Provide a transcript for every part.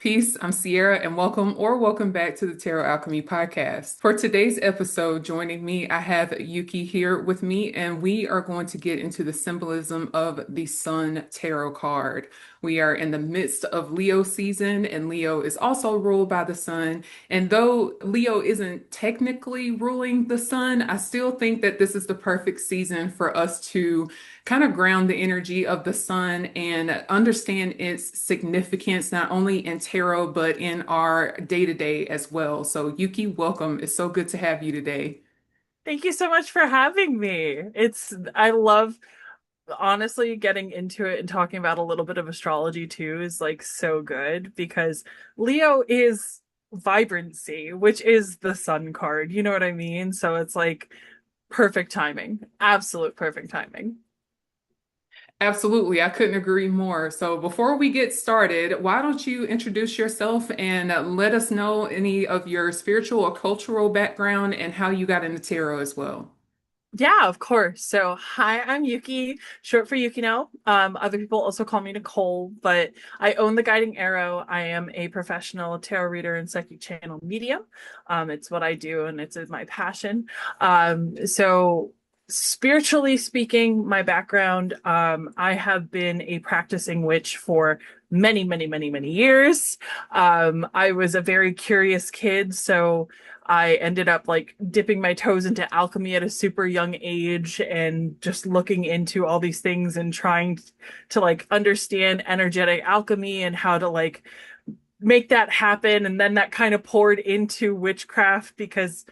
Peace, I'm Sierra, and welcome back to the Tarot Alchemy Podcast. For today's episode, joining me, I have Yuki here with me, and we are going to get into the symbolism of the Sun Tarot card. We are in the midst of Leo season, and Leo is also ruled by the Sun. And though Leo isn't technically ruling the Sun, I still think that this is the perfect season for us to kind of ground the energy of the sun and understand its significance, not only in tarot, but in our day to day as well. So, Yuki, welcome. It's so good to have you today. Thank you so much for having me. I love honestly getting into it and talking about a little bit of astrology too is like so good because Leo is vibrancy, which is the sun card. You know what I mean? So it's like perfect timing, absolute perfect timing. Absolutely. I couldn't agree more. So, before we get started, why don't you introduce yourself and let us know any of your spiritual or cultural background and how you got into tarot as well? Yeah, of course. So, hi, I'm Yuki, short for Yuki now. Other people also call me Nicole, but I own the Guiding Arrow. I am a professional tarot reader and psychic channel medium. It's what I do, and it's my passion. So, spiritually speaking, my background, I have been a practicing witch for many, many, many, many years. I was a very curious kid, so I ended up like dipping my toes into alchemy at a super young age and just looking into all these things and trying to like understand energetic alchemy and how to like make that happen. And then that kind of poured into witchcraft because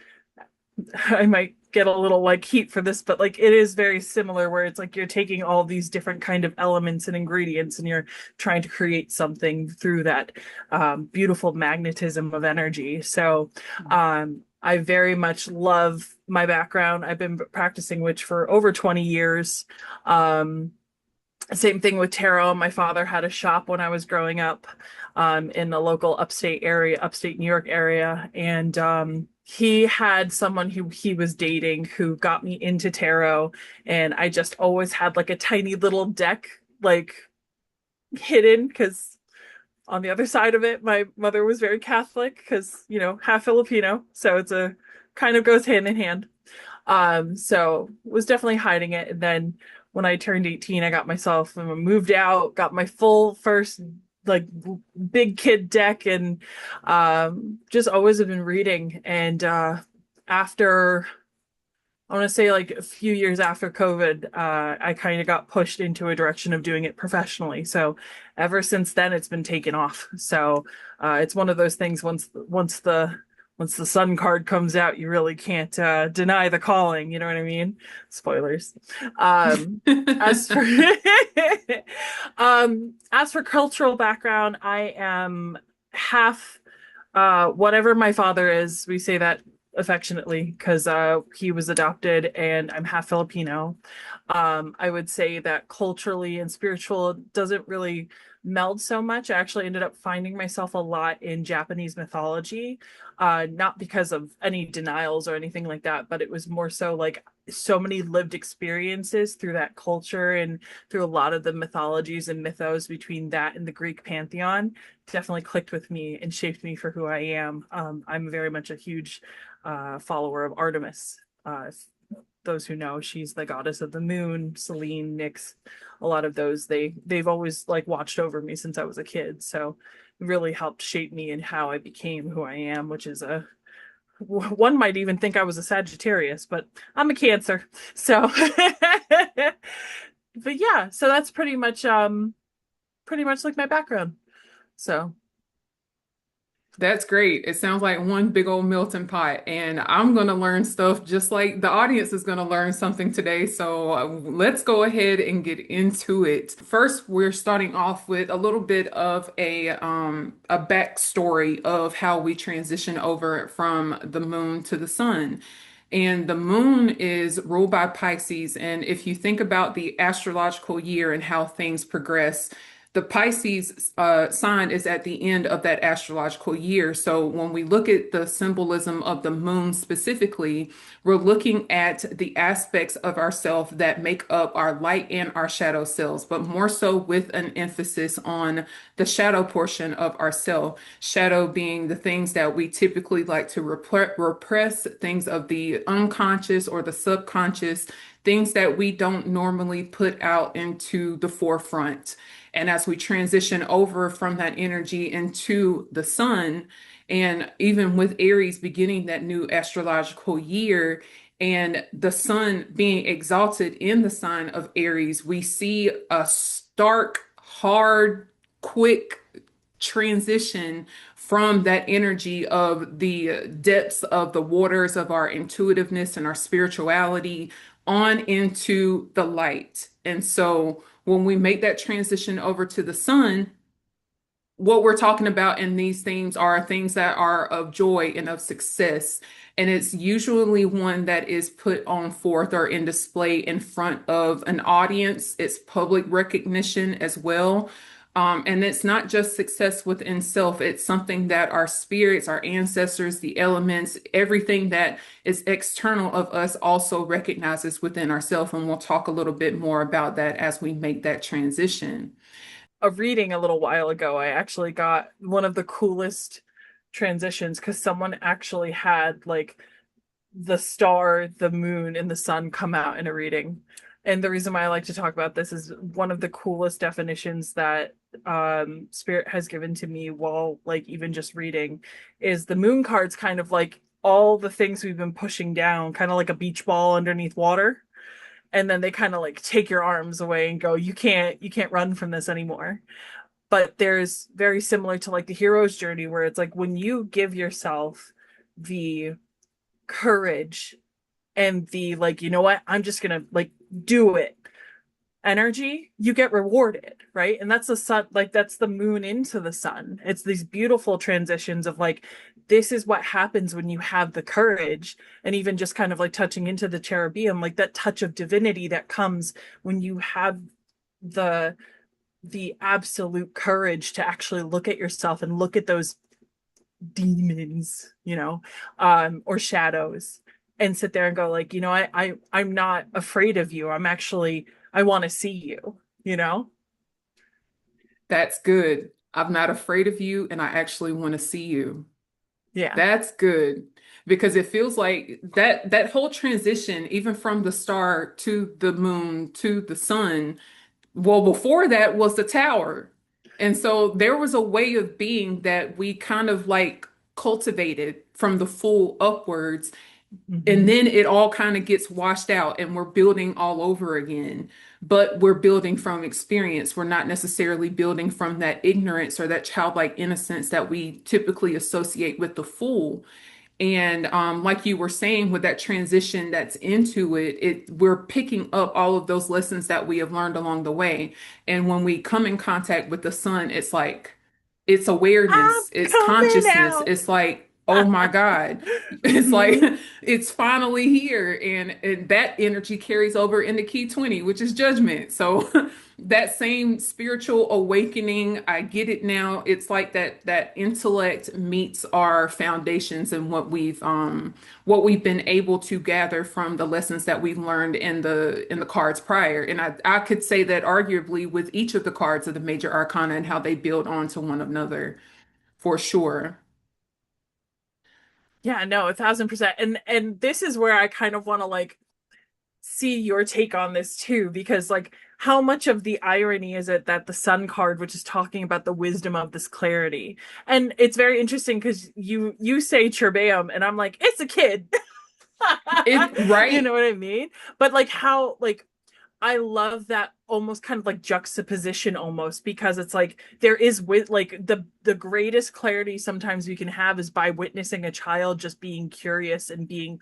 I might get a little like heat for this, but like it is very similar where it's like you're taking all these different kind of elements and ingredients and you're trying to create something through that beautiful magnetism of energy. So I very much love my background. I've been practicing witch for over 20 years. Um, Same thing with tarot. My father had a shop when I was growing up in the local upstate New York area. And he had someone who he was dating who got me into tarot. And I just always had like a tiny little deck, like hidden, because on the other side of it, my mother was very Catholic, because, half Filipino. So it's a kind of goes hand in hand. So was definitely hiding it. And then when I turned 18, I got myself moved out, got my full first like big kid deck and just always have been reading. And after I want to say like a few years after COVID, I kind of got pushed into a direction of doing it professionally. So ever since then, it's been taken off. So it's one of those things. Once the sun card comes out, you really can't deny the calling. You know what I mean? Spoilers. Um, as for as for cultural background, I am half whatever my father is. We say that affectionately because he was adopted and I'm half Filipino. I would say that culturally and spiritual doesn't really meld so much. I actually ended up finding myself a lot in Japanese mythology, not because of any denials or anything like that, but it was more so like so many lived experiences through that culture and through a lot of the mythologies and mythos between that and the Greek pantheon definitely clicked with me and shaped me for who I am. I'm very much a huge follower of Artemis. Those who know, she's the goddess of the moon. Selene, Nyx, a lot of those they've always like watched over me since I was a kid. So it really helped shape me in how I became who I am, which is a one might even think I was a Sagittarius, but I'm a Cancer. So, but yeah, so that's pretty much like my background. So That's great. It sounds like one big old melting pot, and I'm going to learn stuff just like the audience is going to learn something today. So let's go ahead and get into it. First, we're starting off with a little bit of a backstory of how we transition over from the moon to the sun. And the moon is ruled by Pisces. And if you think about the astrological year and how things progress, the Pisces sign is at the end of that astrological year. So when we look at the symbolism of the moon specifically, we're looking at the aspects of ourself that make up our light and our shadow selves, but more so with an emphasis on the shadow portion of ourself. Shadow being the things that we typically like to repress, things of the unconscious or the subconscious, things that we don't normally put out into the forefront. And as we transition over from that energy into the sun, and even with Aries beginning that new astrological year, and the sun being exalted in the sign of Aries, we see a stark, hard, quick transition from that energy of the depths of the waters of our intuitiveness and our spirituality on into the light. And so when we make that transition over to the sun, what we're talking about in these themes are things that are of joy and of success. And it's usually one that is put on forth or in display in front of an audience. It's public recognition as well. And it's not just success within self, it's something that our spirits, our ancestors, the elements, everything that is external of us also recognizes within ourselves. And we'll talk a little bit more about that as we make that transition. A reading a little while ago, I actually got one of the coolest transitions because someone actually had like the star, the moon, and the sun come out in a reading. And the reason why I like to talk about this is one of the coolest definitions that Spirit has given to me while like even just reading is the moon card's kind of like all the things we've been pushing down, kind of like a beach ball underneath water. And then they kind of like take your arms away and go, you can't run from this anymore. But there's very similar to like the hero's journey where it's like when you give yourself the courage and the like, you know what, I'm just gonna like do it energy, you get rewarded, right? And that's the sun, like that's the moon into the sun. It's these beautiful transitions of like, this is what happens when you have the courage, and even just kind of like touching into the cherubim, like that touch of divinity that comes when you have the absolute courage to actually look at yourself and look at those demons, or shadows, and sit there and go like, I'm not afraid of you. I want to see you, you know? That's good. I'm not afraid of you, and I actually want to see you. Yeah. That's good because it feels like that whole transition, even from the star to the moon to the sun, well, before that was the tower. And so there was a way of being that we kind of like cultivated from the full upwards. And Mm-hmm. then it all kind of gets washed out and we're building all over again. But we're building from experience. We're not necessarily building from that ignorance or that childlike innocence that we typically associate with the fool. And like you were saying, with that transition that's into it, we're picking up all of those lessons that we have learned along the way. And when we come in contact with the sun, it's like it's I'm awareness, it's coming consciousness. out. It's like, oh my God. It's like Mm-hmm. it's finally here. And that energy carries over into key 20, which is judgment. So that same spiritual awakening, I get it now. It's like that intellect meets our foundations and what we've been able to gather from the lessons that we've learned in the cards prior. And I could say that arguably with each of the cards of the major arcana and how they build onto one another for sure. Yeah, no, 1,000%. And this is where I kind of want to like see your take on this too, because like how much of the irony is it that the sun card, which is talking about the wisdom of this clarity, and it's very interesting because you say Cherubim, and I'm like, it's a kid. It You right? know what I mean? But like how like I love that almost kind of like juxtaposition almost because it's like there is with like the greatest clarity sometimes we can have is by witnessing a child just being curious and being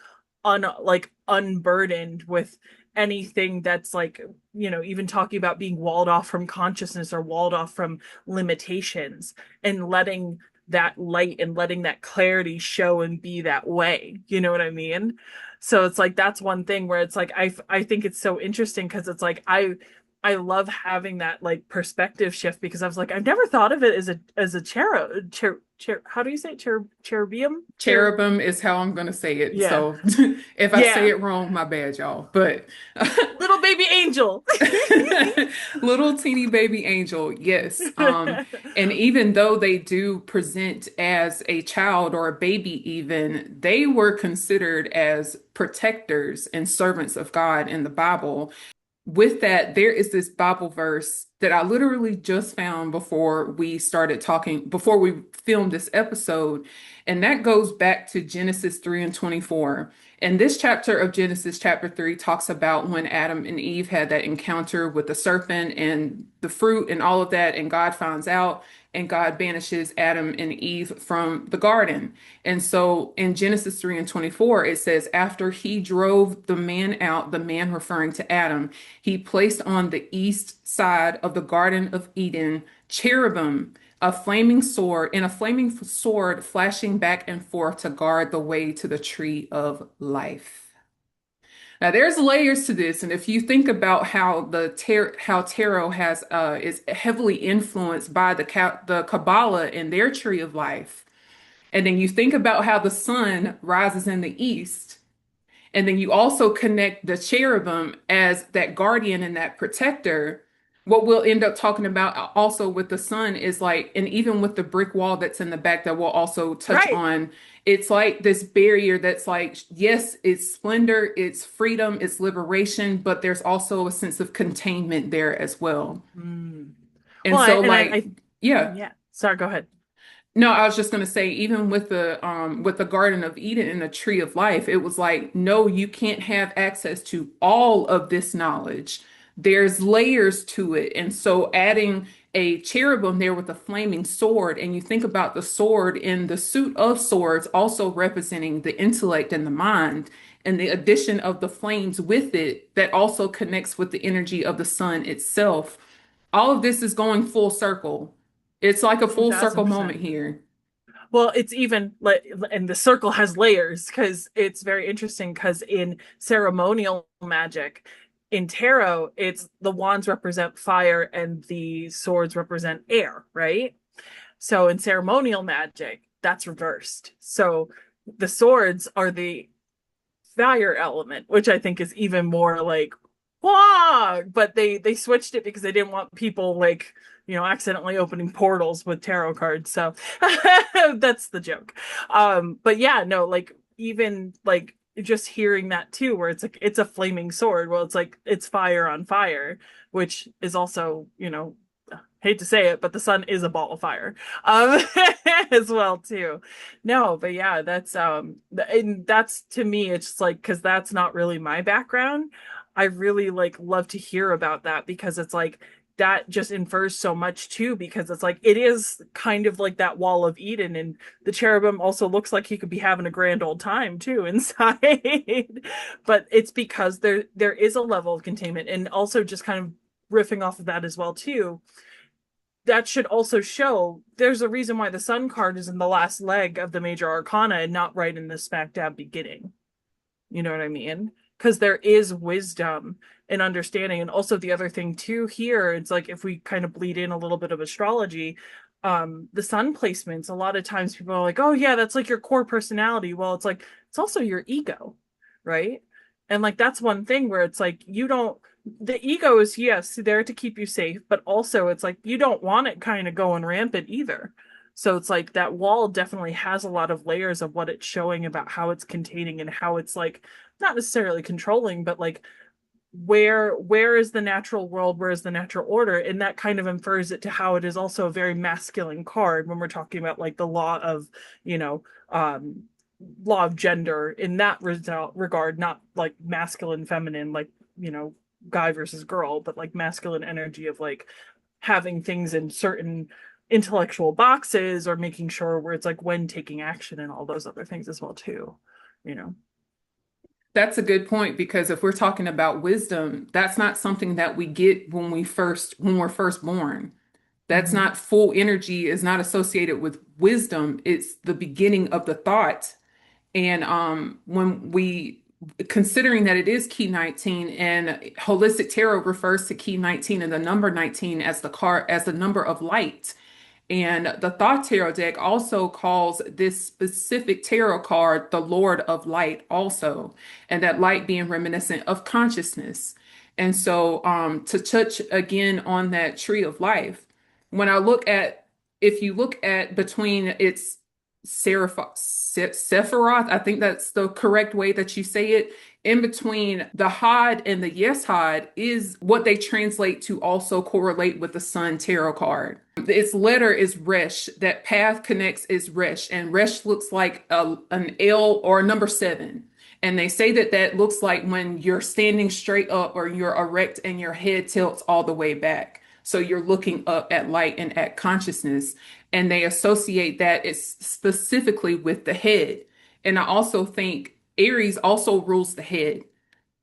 unburdened with anything that's like, even talking about being walled off from consciousness or walled off from limitations, and letting that light and letting that clarity show and be that way. You know what I mean? So it's like that's one thing where it's like I think it's so interesting because it's like I I love having that like perspective shift because I was like, I've never thought of it as a how do you say it? Cherubim? Cherubim is how I'm going to say it. Yeah. So if I say Yeah. it wrong, my bad, y'all. But Little baby angel. little teeny baby angel, yes. And even though they do present as a child or a baby, even, they were considered as protectors and servants of God in the Bible. With that, there is this Bible verse that I literally just found before we filmed this episode. And that goes back to Genesis 3 and 24. And this chapter of Genesis, chapter 3, talks about when Adam and Eve had that encounter with the serpent and the fruit and all of that. And God finds out and God banishes Adam and Eve from the garden. And so in Genesis 3 and 24, it says, after he drove the man out, the man referring to Adam, he placed on the east side of the Garden of Eden cherubim, a flaming sword flashing back and forth to guard the way to the tree of life. Now, there's layers to this, and if you think about how how tarot has is heavily influenced by the Kabbalah and their tree of life, and then you think about how the sun rises in the east, and then you also connect the cherubim as that guardian and that protector. What we'll end up talking about also with the sun is like, and even with the brick wall that's in the back that we'll also touch Right. on, it's like this barrier that's like, yes, it's splendor, it's freedom, it's liberation, but there's also a sense of containment there as well. Mm. And Well, so, I like, yeah. yeah. Sorry, go ahead. No, I was just gonna say, even with the Garden of Eden and the Tree of Life, it was like, no, you can't have access to all of this knowledge. There's layers to it. And so adding a cherubim there with a flaming sword, and you think about the sword in the suit of swords also representing the intellect and the mind, and the addition of the flames with it that also connects with the energy of the sun itself. All of this is going full circle. It's like a full circle moment 1000%. here. Well, it's even like, and the circle has layers because it's very interesting because in ceremonial magic, in tarot, it's the wands represent fire and the swords represent air, right? So in ceremonial magic, that's reversed. So the swords are the fire element, which I think is even more like, wah! But they switched it because they didn't want people like, accidentally opening portals with tarot cards. So that's the joke. But yeah, no, like even like just hearing that too, where it's like it's a flaming sword. Well, it's like it's fire on fire, which is also, hate to say it, but the sun is a ball of fire, um, as well too. No, but yeah, and that's to me, it's just like because that's not really my background. I really like love to hear about that because it's like that just infers so much too because it's like it is kind of like that wall of Eden and the cherubim also looks like he could be having a grand old time too inside. But it's because there is a level of containment and also just kind of riffing off of that as well too, that should also show there's a reason why the sun card is in the last leg of the major arcana and not right in the smack dab beginning. You know what I mean? Because there is wisdom and understanding. And also the other thing too here, it's like if we kind of bleed in a little bit of astrology, the sun placements, a lot of times people are like, oh yeah, that's like your core personality. Well, it's like it's also your ego, right? And like that's one thing where it's like you don't, the ego is yes there to keep you safe, but also it's like you don't want it kind of going rampant either. So it's like that wall definitely has a lot of layers of what it's showing about how it's containing and how it's like not necessarily controlling, but like where is the natural world, where is the natural order, and that kind of infers it to how it is also a very masculine card when we're talking about like the law of, you know, law of gender in that regard, not like masculine feminine like, guy versus girl, but like masculine energy of like having things in certain intellectual boxes or making sure where it's like when taking action and all those other things as well too, you know. That's a good point because if we're talking about wisdom, that's not something that we get when we're first born. That's Mm-hmm. not full energy, is not associated with wisdom. It's the beginning of the thought. And when we considering that it is key 19 and holistic tarot refers to key 19 and the number 19 as the card as the number of light. And the Thought Tarot deck also calls this specific tarot card the Lord of Light, also, and that light being reminiscent of consciousness. And so, to touch again on that tree of life, when I look at, if you look at between its Sephiroth, I think that's the correct way that you say it. In between the Had and the Yes Had is what they translate to also correlate with the Sun tarot card. Its letter is Resh. That path connects is Resh, and Resh looks like an L or a number seven. And they say that that looks like when you're standing straight up or you're erect and your head tilts all the way back. So you're looking up at light and at consciousness. And they associate that it's specifically with the head. And I also think Aries also rules the head.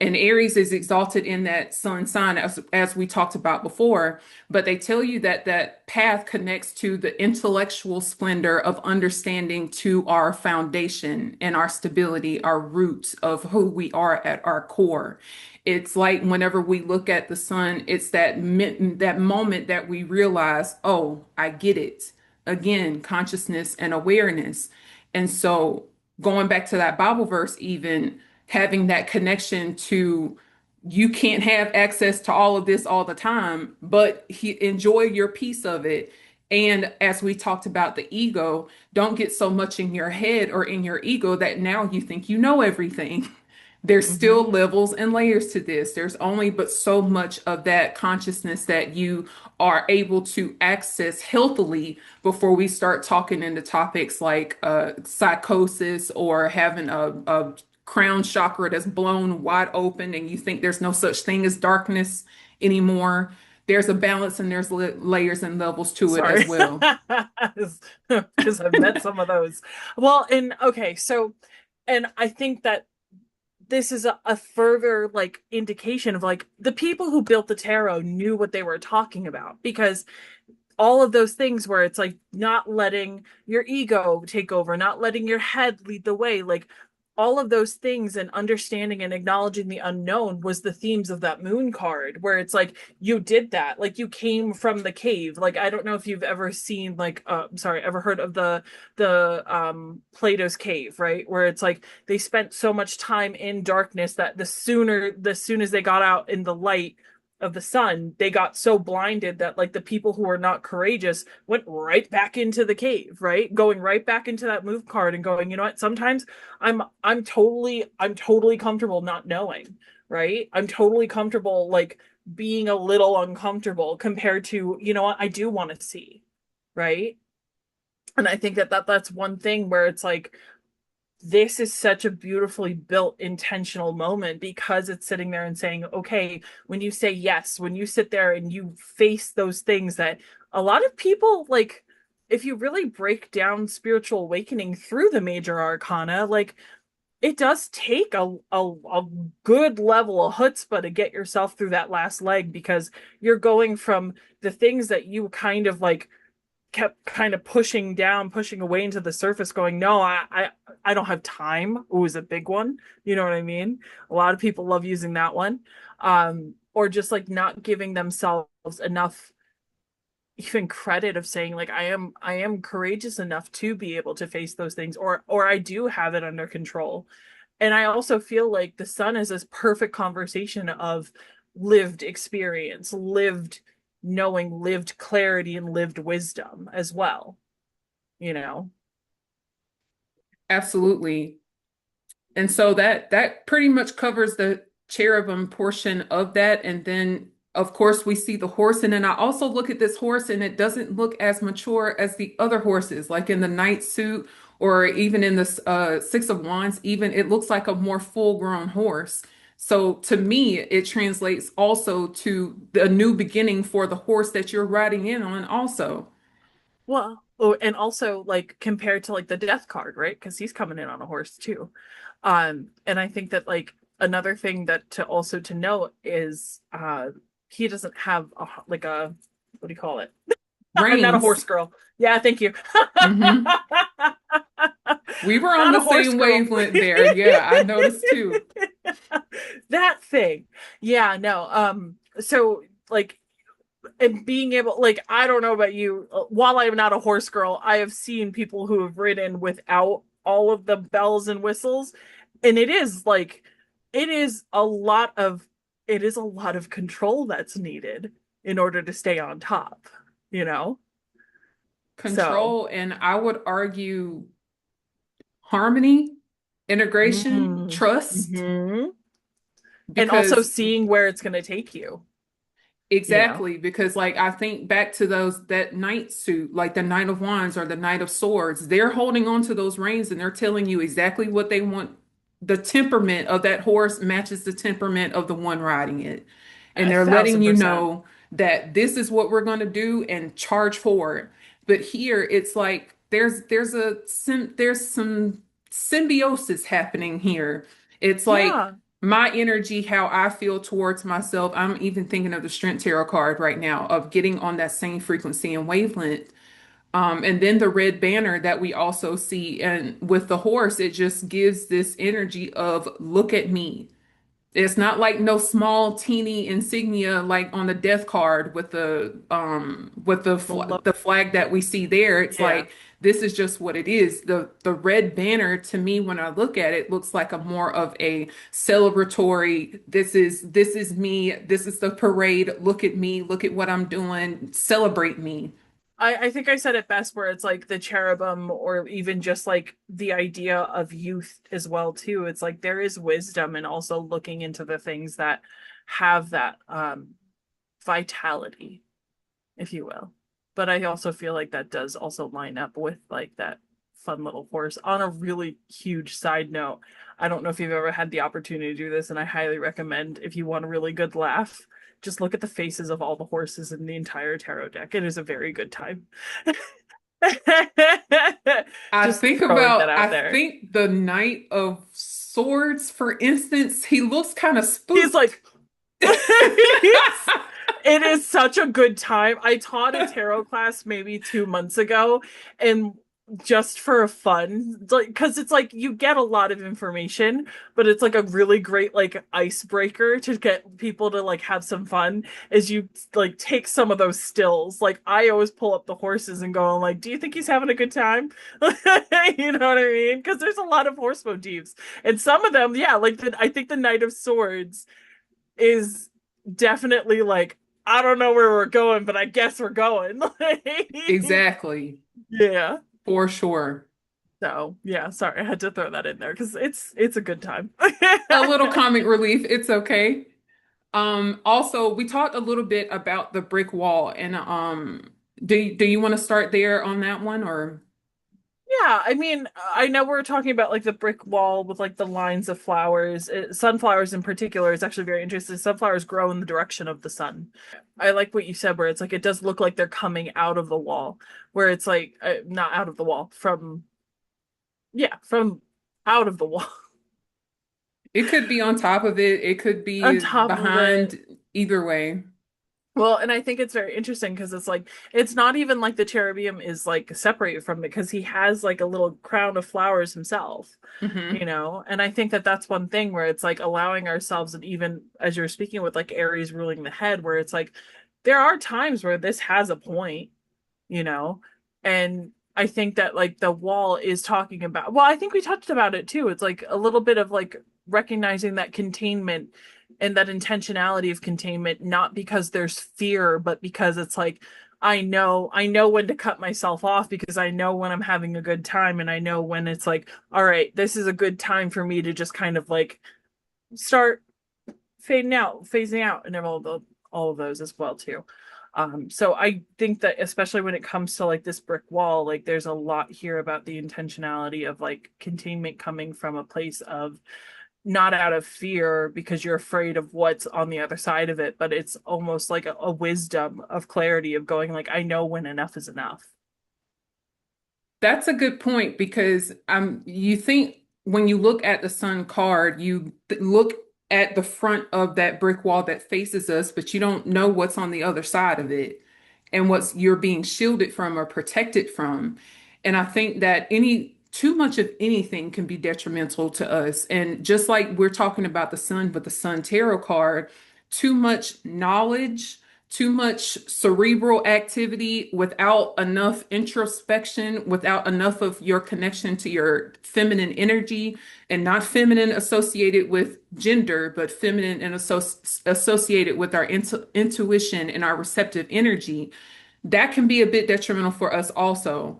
And Aries is exalted in that sun sign, as we talked about before. But they tell you that that path connects to the intellectual splendor of understanding to our foundation and our stability, our roots of who we are at our core. It's like whenever we look at the sun, it's that moment that we realize, oh, I get it. Again, consciousness and awareness. And so going back to that Bible verse, even having that connection to you can't have access to all of this all the time, but enjoy your piece of it. And as we talked about the ego, don't get so much in your head or in your ego that now you think you know everything. There's Mhm. still levels and layers to this. There's only but so much of that consciousness that you are able to access healthily before we start talking into topics like psychosis or having a crown chakra that's blown wide open and you think there's no such thing as darkness anymore. There's a balance and there's layers and levels to it as Sorry. well. Because I've met some of those. Well, and okay, so and I think that this is a further like indication of like the people who built the tarot knew what they were talking about because all of those things where it's like not letting your ego take over, not letting your head lead the way, like all of those things and understanding and acknowledging the unknown was the themes of that moon card where it's like you did that like you came from the cave. Like I don't know if you've ever seen like sorry, ever heard of the Plato's cave, right, where it's like they spent so much time in darkness that the soon as they got out in the light of the sun, they got so blinded that like the people who were not courageous went right back into the cave, right? Going right back into that move card and going, you know what? Sometimes I'm totally comfortable not knowing, right? I'm totally comfortable like being a little uncomfortable compared to, you know what, I do want to see, right? And I think that's one thing where it's like this is such a beautifully built intentional moment because it's sitting there and saying, okay, when you say yes, when you sit there and you face those things that a lot of people like, if you really break down spiritual awakening through the major arcana, like it does take a good level of chutzpah to get yourself through that last leg because you're going from the things that you kind of like kept kind of pushing down, pushing away into the surface, going, no, I don't have time. It was a big one. You know what I mean? A lot of people love using that one. Or just like not giving themselves enough even credit of saying like I am courageous enough to be able to face those things or I do have it under control. And I also feel like the sun is this perfect conversation of lived experience, lived knowing, lived clarity, and lived wisdom as well, you know? Absolutely. And so that pretty much covers the cherubim portion of that. And then of course we see the horse. And then I also look at this horse and it doesn't look as mature as the other horses, like in the knight suit or even in the Six of Wands, even it looks like a more full-grown horse. So to me, it translates also to the new beginning for the horse that you're riding in on also. Well, oh, and also like compared to like the death card, right? Because he's coming in on a horse too. And I think that like another thing that to also to note is he doesn't have like a what do you call it? I'm not a Reigns. horse girl. Yeah, thank you. hmm We were on Not the a horse same girl. wavelength there. Yeah, I noticed too. that thing. Yeah, no. So like and being able like I don't know about you, while I'm not a horse girl, I have seen people who have ridden without all of the bells and whistles, and it is like it is a lot of it is a lot of control that's needed in order to stay on top, you know? So, Control, and I would argue harmony, integration, mm, trust, hmm and also because seeing where it's going to take you, you know? exactly, because like I think back to those that knight suit, like the Knight of Wands or the Knight of Swords, they're holding on to those reins and they're telling you exactly what they want. The temperament of that horse matches the temperament of the one riding it. And A they're letting thousand you percent. know that this is what we're going to do and charge forward. But here it's like there's some symbiosis happening here. It's like Yeah. my energy, how I feel towards myself. I'm even thinking of the Strength Tarot card right now of getting on that same frequency and wavelength. And then the red banner that we also see, and with the horse, it just gives this energy of look at me. It's not like no small teeny insignia like on the death card with The low. the flag that we see there. It's Yeah. like this is just what it is. The red banner to me when I look at it looks like a more of a celebratory, this is me, this is the parade, look at me, look at what I'm doing, celebrate me. I think I said it best where it's like the cherubim or even just like the idea of youth as well too. It's like there is wisdom and also looking into the things that have that vitality, if you will. But I also feel like that does also line up with like that fun little horse. On a really huge side note, I don't know if you've ever had the opportunity to do this, and I highly recommend if you want a really good laugh, just look at the faces of all the horses in the entire tarot deck. It is a very good time. Just throwing that I out there. think the Knight of Swords, for instance, he looks kind of He's spooked. like, it is such a good time. I taught a tarot class maybe 2 months ago, and just for fun, like because it's like you get a lot of information, but it's like a really great like icebreaker to get people to like have some fun. Is you like take some of those stills. Like I always pull up the horses and go, like, do you think he's having a good time? You know what I mean? Because there's a lot of horse motifs, and some of them, yeah, like I think the Knight of Swords is definitely like I don't know where we're going, but I guess we're going. Exactly, Yeah. for sure. So yeah, sorry, I had to throw that in there because it's a good time. A little comic relief, it's okay. Also, we talked a little bit about the brick wall, and do you want to start there on that one or? Yeah, I mean, I know we're talking about like the brick wall with like the lines of flowers. Sunflowers in particular is actually very interesting. Sunflowers grow in the direction of the sun. I like what you said, where it's like it does look like they're coming out of the wall, where it's like not out of the wall, from yeah, from out of the wall. It could be on top of it, it could On be top of it. behind, either way. Well, and I think it's very interesting because it's like it's not even like the cherubim is like separated from it because he has like a little crown of flowers himself, Hmm. And I think that that's one thing where it's like allowing ourselves, and even as you're speaking with like Aries ruling the head, where it's like there are times where this has a point, you know, and I think that like the wall is talking about, well, I think we touched about it too. It's like a little bit of like recognizing that containment and that intentionality of containment, not because there's fear, but because it's like I know when to cut myself off because I know when I'm having a good time, and I know when it's like, all right, this is a good time for me to just kind of like start phasing out, and all of those as well too. So I think that especially when it comes to like this brick wall, like there's a lot here about the intentionality of like containment coming from a place of not out of fear because you're afraid of what's on the other side of it, but it's almost like a wisdom of clarity of going like, I know when enough is enough. That's a good point because you think when you look at the sun card, look at the front of that brick wall that faces us, but you don't know what's on the other side of it and what's you're being shielded from or protected from. And I think that any too much of anything can be detrimental to us. And just like we're talking about the sun with the sun tarot card, too much knowledge, too much cerebral activity without enough introspection, without enough of your connection to your feminine energy, and not feminine associated with gender, but feminine and associated with our intuition and our receptive energy, that can be a bit detrimental for us also.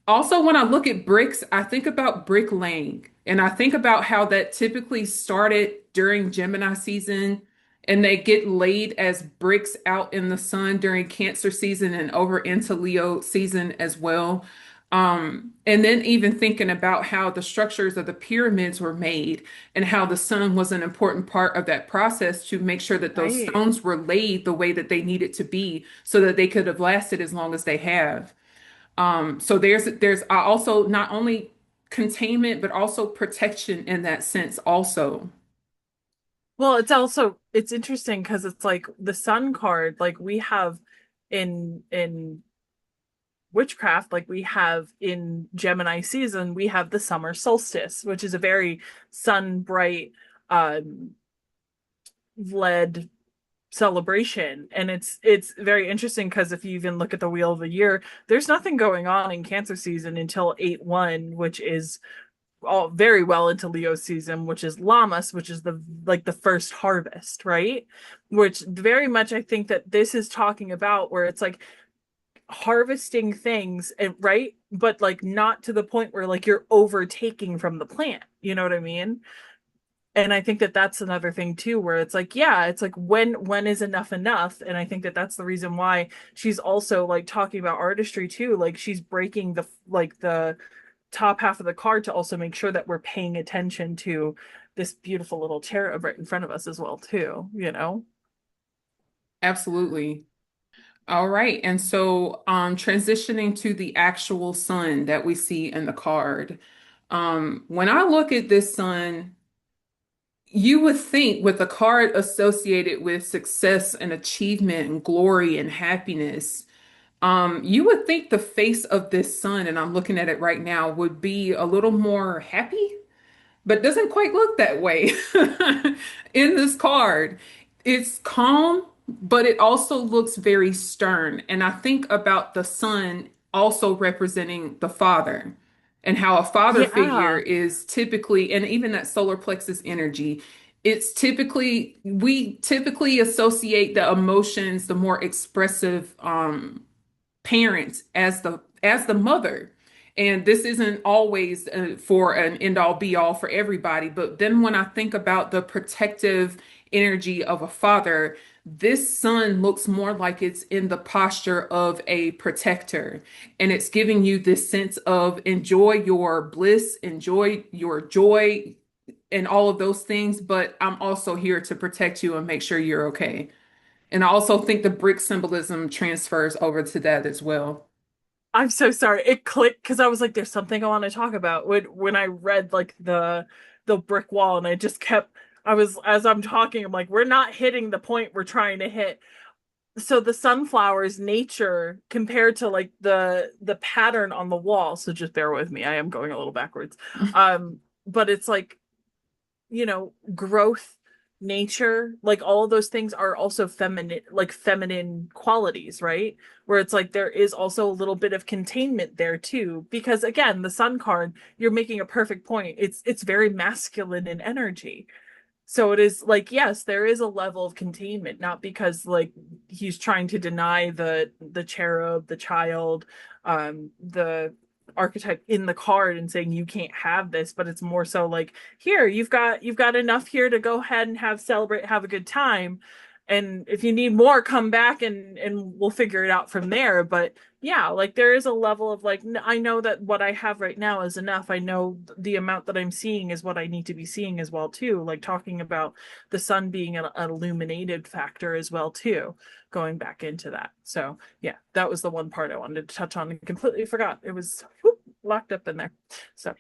Also, when I look at bricks, I think about bricklaying, and I think about how that typically started during Gemini season, and they get laid as bricks out in the sun during Cancer season and over into Leo season as well. And then even thinking about how the structures of the pyramids were made and how the sun was an important part of that process to make sure that those Right. stones were laid the way that they needed to be so that they could have lasted as long as they have. So there's also not only containment but also protection in that sense also. Well, it's interesting because it's like the sun card, like we have in witchcraft, like we have in Gemini season, we have the summer solstice, which is a very sun bright um led celebration. And it's very interesting because if you even look at the wheel of the year, there's nothing going on in Cancer season until 8/1, which is all very well into Leo season, which is Lammas, which is the like the first harvest, right? Which very much I think that this is talking about where it's like harvesting things and right, but like not to the point where like you're overtaking from the plant. You know what I mean? And I think that that's another thing too, where it's like, yeah, it's like when is enough enough? And I think that that's the reason why she's also like talking about artistry too. Like she's breaking the top half of the card to also make sure that we're paying attention to this beautiful little tarot right in front of us as well too, you know? Absolutely. All right. And so transitioning to the actual sun that we see in the card. When I look at this sun, you would think with a card associated with success and achievement and glory and happiness, you would think the face of this sun, and I'm looking at it right now, would be a little more happy, but doesn't quite look that way in this card. It's calm, but it also looks very stern. And I think about the sun also representing the father and how a father figure Yeah. is typically, and even that solar plexus energy, it's typically, we typically associate the emotions, the more expressive parent as the mother. And this isn't always for an end all be all for everybody, but then when I think about the protective energy of a father, this son looks more like it's in the posture of a protector, and it's giving you this sense of enjoy your bliss, enjoy your joy, and all of those things, but I'm also here to protect you and make sure you're okay. And I also think the brick symbolism transfers over to that as well. I'm so sorry. It clicked because I was like, there's something I want to talk about when I read like the brick wall and I just kept I was as I'm talking, I'm like, we're not hitting the point we're trying to hit. So the sunflowers nature compared to like the pattern on the wall, so just bear with me, I am going a little backwards. But it's like, growth, nature, like all of those things are also feminine, like feminine qualities, right? Where it's like there is also a little bit of containment there too, because again, the sun card, you're making a perfect point. It's very masculine in energy. So it is like, yes, there is a level of containment, not because like he's trying to deny the cherub, the child, the archetype in the card and saying you can't have this, but it's more so like, here, you've got enough here to go ahead and celebrate, have a good time. And if you need more, come back and we'll figure it out from there. But yeah, like there is a level of like, I know that what I have right now is enough. I know the amount that I'm seeing is what I need to be seeing as well too. Like talking about the sun being an illuminated factor as well too, going back into that. So yeah, that was the one part I wanted to touch on and completely forgot. It was locked up in there. So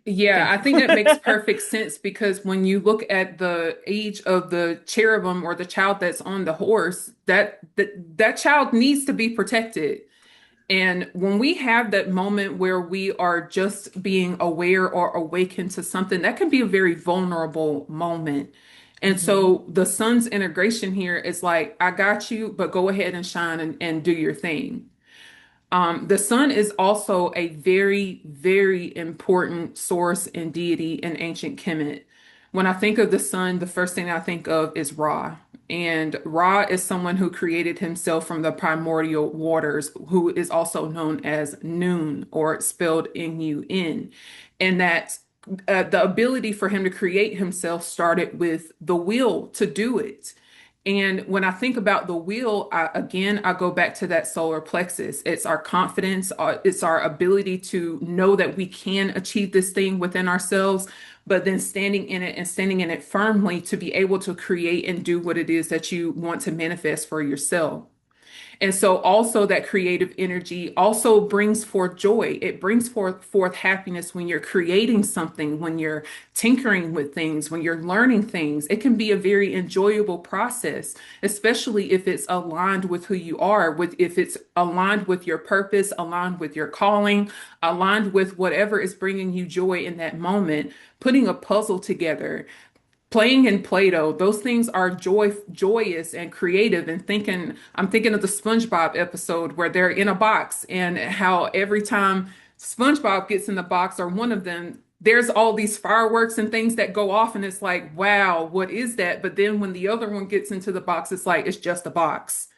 Yeah, thank I think that makes you. perfect sense because when you look at the age of the cherubim or the child that's on the horse, that child needs to be protected. And when we have that moment where we are just being aware or awakened to something, that can be a very vulnerable moment. And Hmm. so the sun's integration here is like, I got you, but go ahead and shine and do your thing. The sun is also a very, very important source and deity in ancient Kemet. When I think of the sun, the first thing I think of is Ra. And Ra is someone who created himself from the primordial waters, who is also known as Nun, or spelled Nun. And that the ability for him to create himself started with the will to do it. And when I think about the will, I go back to that solar plexus. It's our confidence, it's our ability to know that we can achieve this thing within ourselves, but then standing in it and standing in it firmly to be able to create and do what it is that you want to manifest for yourself. And so also that creative energy also brings forth joy. It brings forth happiness when you're creating something, when you're tinkering with things, when you're learning things. It can be a very enjoyable process, especially if it's aligned with who you are, with if it's aligned with your purpose, aligned with your calling, aligned with whatever is bringing you joy in that moment. Putting a puzzle together, playing in Play-Doh, those things are joyous and creative. And I'm thinking of the SpongeBob episode where they're in a box and how every time SpongeBob gets in the box or one of them, there's all these fireworks and things that go off, and it's like, wow, what is that? But then when the other one gets into the box, it's like, it's just a box.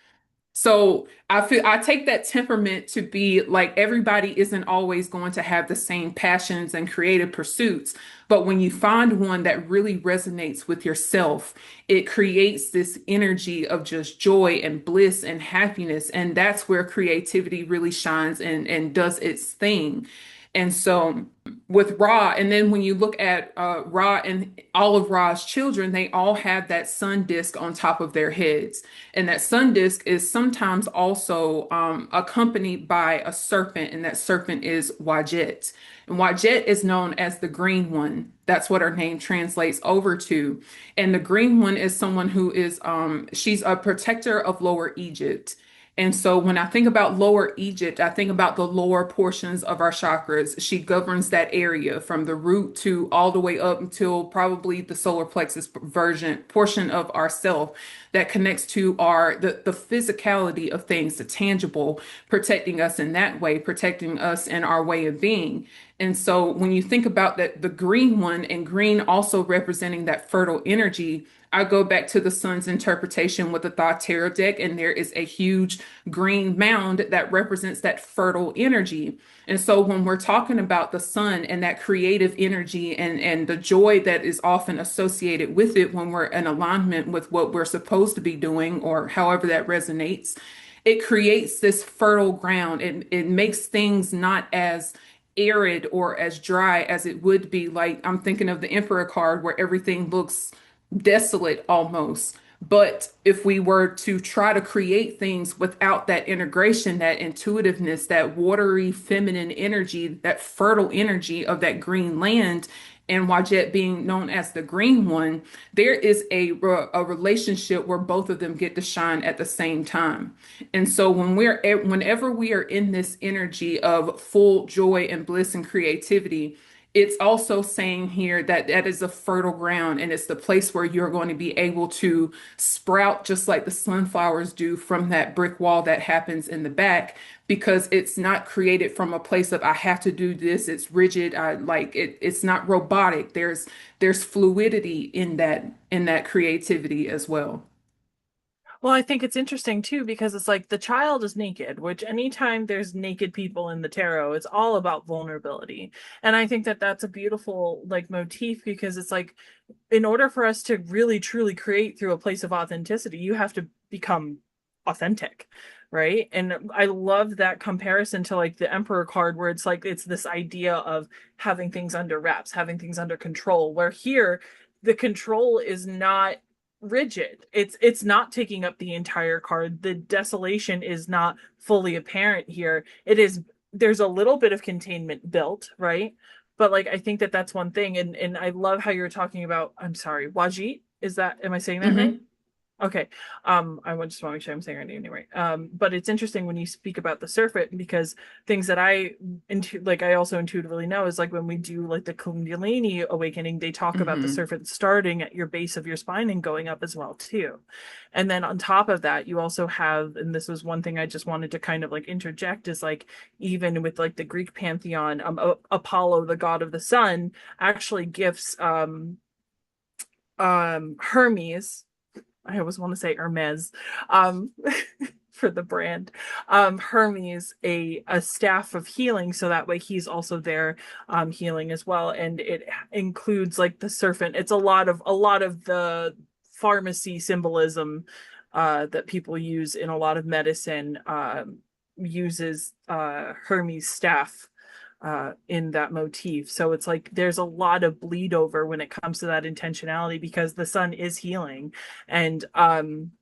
So I take that temperament to be like everybody isn't always going to have the same passions and creative pursuits, but when you find one that really resonates with yourself, it creates this energy of just joy and bliss and happiness, and that's where creativity really shines and does its thing. And so with Ra, and then when you look at Ra and all of Ra's children, they all have that sun disk on top of their heads. And that sun disk is sometimes also accompanied by a serpent, and that serpent is Wadjet. And Wadjet is known as the green one. That's what her name translates over to. And the green one is someone who is, she's a protector of Lower Egypt. And so when I think about Lower Egypt, I think about the lower portions of our chakras. She governs that area from the root to all the way up until probably the solar plexus version portion of ourself that connects to the physicality of things, the tangible, protecting us in that way, protecting us in our way of being. And so when you think about that, the green one and green also representing that fertile energy, I go back to the sun's interpretation with the Thought Tarot deck, and there is a huge green mound that represents that fertile energy. And so when we're talking about the sun and that creative energy and the joy that is often associated with it when we're in alignment with what we're supposed to be doing or however that resonates, it creates this fertile ground and it makes things not as arid or as dry as it would be. Like I'm thinking of the Emperor card where everything looks desolate almost. But if we were to try to create things without that integration, that intuitiveness, that watery feminine energy, that fertile energy of that green land, and Wajet being known as the green one, there is a relationship where both of them get to shine at the same time. And so whenever we are in this energy of full joy and bliss and creativity, it's also saying here that that is a fertile ground and it's the place where you're going to be able to sprout just like the sunflowers do from that brick wall that happens in the back, because it's not created from a place of I have to do this, it's rigid, I like it, it's not robotic. There's fluidity in that creativity as well. Well, I think it's interesting too because it's like the child is naked, which anytime there's naked people in the tarot, it's all about vulnerability. And I think that that's a beautiful like motif because it's like in order for us to really truly create through a place of authenticity, you have to become authentic, right? And I love that comparison to like the Emperor card where it's like it's this idea of having things under wraps, having things under control, where here the control is not rigid. It's not taking up the entire card. The desolation is not fully apparent here. It is there's a little bit of containment built, right? But like I think that that's one thing and I love how you're talking about I'm sorry, Wajit, is that am I saying that right? Okay. Just want to make sure I'm saying her name right. But it's interesting when you speak about the serpent because things that I also intuitively know is like when we do like the Kundalini awakening, they talk about the Hmm. serpent starting at your base of your spine and going up as well too. And then on top of that, you also have, and this was one thing I just wanted to kind of like interject, is like even with like the Greek pantheon, Apollo, the god of the sun, actually gifts Hermes, I always want to say Hermes, um, for the brand, Hermes a staff of healing, so that way he's also there, healing as well, and it includes like the serpent. It's a lot of the pharmacy symbolism that people use in a lot of medicine, uses Hermes staff in that motif. So it's like there's a lot of bleed over when it comes to that intentionality because the sun is healing. And I'm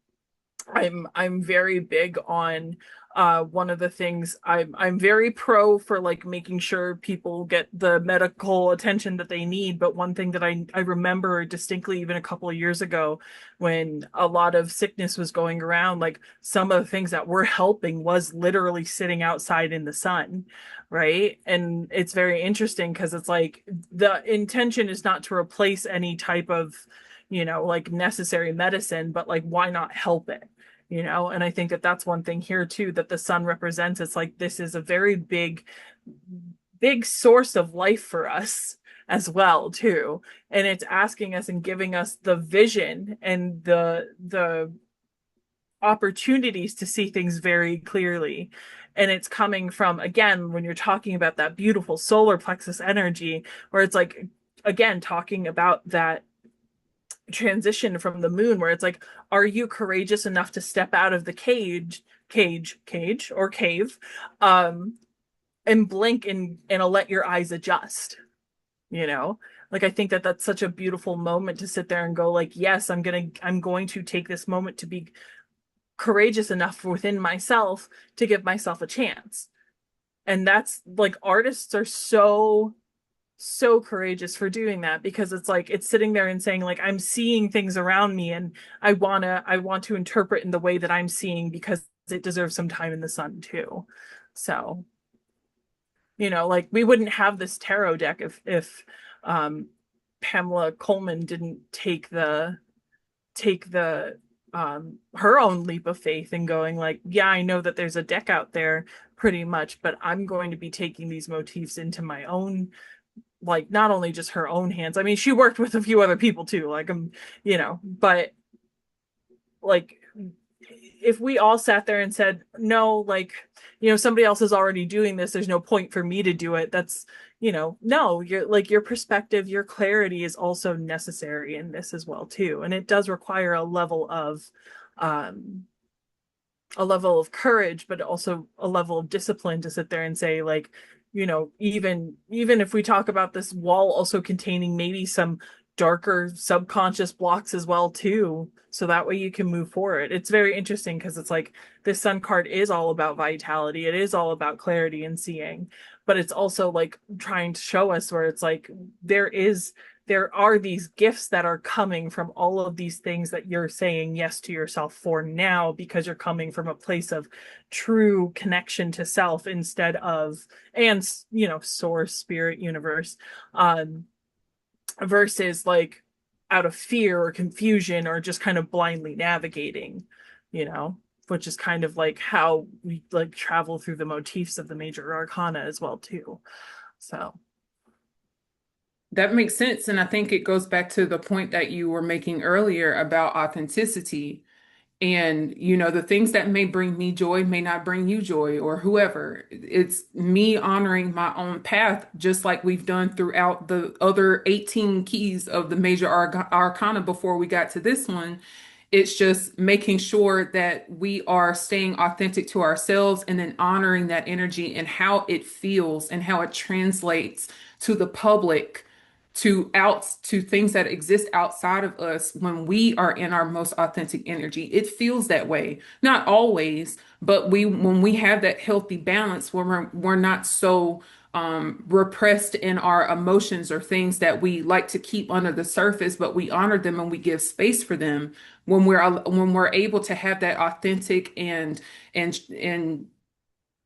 very big on one of the things I'm very pro for like making sure people get the medical attention that they need. But one thing that I remember distinctly even a couple of years ago when a lot of sickness was going around, like some of the things that were helping was literally sitting outside in the sun, right? And it's very interesting because it's like the intention is not to replace any type of, like necessary medicine, but like why not help it? And I think that that's one thing here too that the sun represents. It's like this is a very big source of life for us as well too, and it's asking us and giving us the vision and the opportunities to see things very clearly. And it's coming from, again, when you're talking about that beautiful solar plexus energy, where it's like, again, talking about that transition from the moon, where it's like, are you courageous enough to step out of the cage or cave, um and blink and let your eyes adjust, you know like I think that that's such a beautiful moment to sit there and go like, yes, I'm going to take this moment to be courageous enough within myself to give myself a chance. And that's like, artists are so courageous for doing that because it's like it's sitting there and saying like, I'm seeing things around me and I want to interpret in the way that I'm seeing because it deserves some time in the sun too. So, like we wouldn't have this tarot deck if um Pamela Coleman didn't take the her own leap of faith and going like, yeah, I know that there's a deck out there pretty much, but I'm going to be taking these motifs into my own, like not only just her own hands. I mean, she worked with a few other people too, like but like if we all sat there and said, no, like, somebody else is already doing this, there's no point for me to do it. That's, no, you're like, your perspective, your clarity is also necessary in this as well too. And it does require um a level of courage, but also a level of discipline to sit there and say, like, even if we talk about this wall also containing maybe some darker subconscious blocks as well too, so that way you can move forward. It's very interesting because it's like this sun card is all about vitality. It is all about clarity and seeing, but it's also like trying to show us where it's like there are these gifts that are coming from all of these things that you're saying yes to yourself for now because you're coming from a place of true connection to self instead of, and source, spirit, universe, um versus like out of fear or confusion or just kind of blindly navigating, you know which is kind of like how we like travel through the motifs of the major arcana as well too. So That makes sense. And I think it goes back to the point that you were making earlier about authenticity. And, the things that may bring me joy may not bring you joy or whoever. It's me honoring my own path, just like we've done throughout the other 18 keys of the major arcana before we got to this one. It's just making sure that we are staying authentic to ourselves and then honoring that energy and how it feels and how it translates to the public, to things that exist outside of us when we are in our most authentic energy. It feels that way. Not always, but when we have that healthy balance where we're not so repressed in our emotions or things that we like to keep under the surface, but we honor them and we give space for them when we're able to have that authentic and